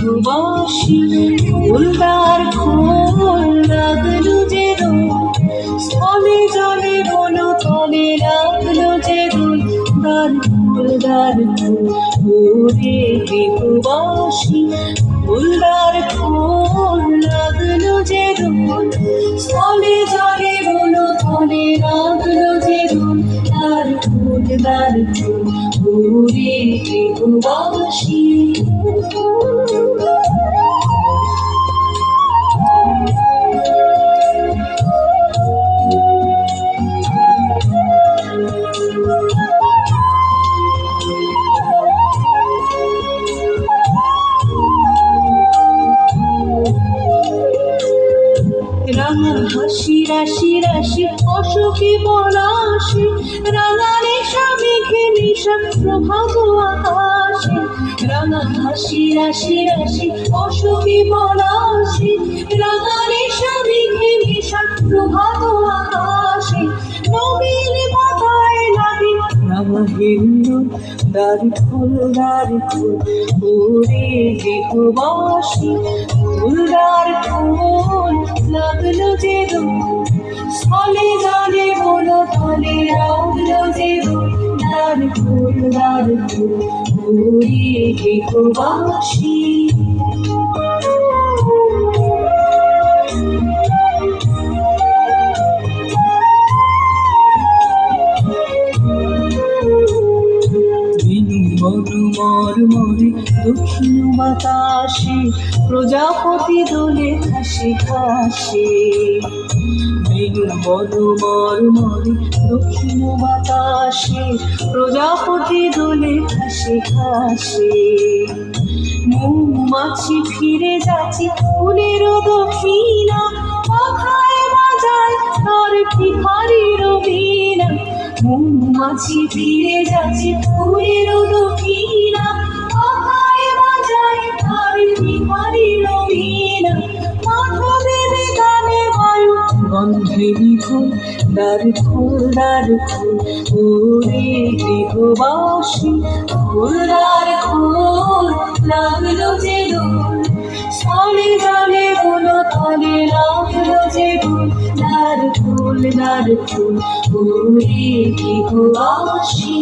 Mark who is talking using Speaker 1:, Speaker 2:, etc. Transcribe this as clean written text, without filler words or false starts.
Speaker 1: গৃহবাসী ফুলদার খোল লাগলো যে দোল, স্থলে জলে বন তলে লাগলো যে দোল, দ্বার খোল দ্বার খোল ওরে গৃহবাসী ফুলদার খোল লাগলো যে দোল, স্থলে জলে বন তলে লাগলো যে দোল, দ্বার খোল দ্বার খোল ওরে গৃহবাসী। রাঙা হাসি রাশি রাশি অশোকে পলাশে, রাঙা রেশা মেঘে নিশা প্রভাত আকাশে, রাঙা হাসি রাশি রাশি অশোকে পলাশে, রাঙা রেশা মেঘে নিশা প্রভাত আকাশে, নবীন পাতায় লাগে রাঙা হিন্দু, দ্বার খোল দ্বার খোল ওরে গৃহবাসী ফুলদার খোল লাগলো যে দোল, স্থলে জলে বন তলে লাগলো যে দোল, দ্বার খোল দ্বার খোল ওরে গৃহবাসী। মরমরে দক্ষিণ বাতাসে প্রজাপতি দোলে ঘাসে ঘাসে, বেণুর বন মরমরে দক্ষিণ বাতাসে প্রজাপতি দোলে ঘাসে ঘাসে, মৌমাছি ফিরে যাচ্ছে ফুলের দক্ষিণা, পাখায় বাজায় তার ভিখারির বীণা, মৌমাছি ফিরে যাচ্ছে ফুলের দক্ষিণা, পাখায় বাজায় তার ভিখারির বীণা, মাথা দেবে গানে বায়ু গন্ধে নিখোল, দ্বার খোল দ্বার খোল ওরে গৃহবাসী ফুলদার খোল লাগলো যে দোল, স্থলে জলে বন তলে লাগলো যে দোল, দ্বার খোল ওরে গৃহবাসী।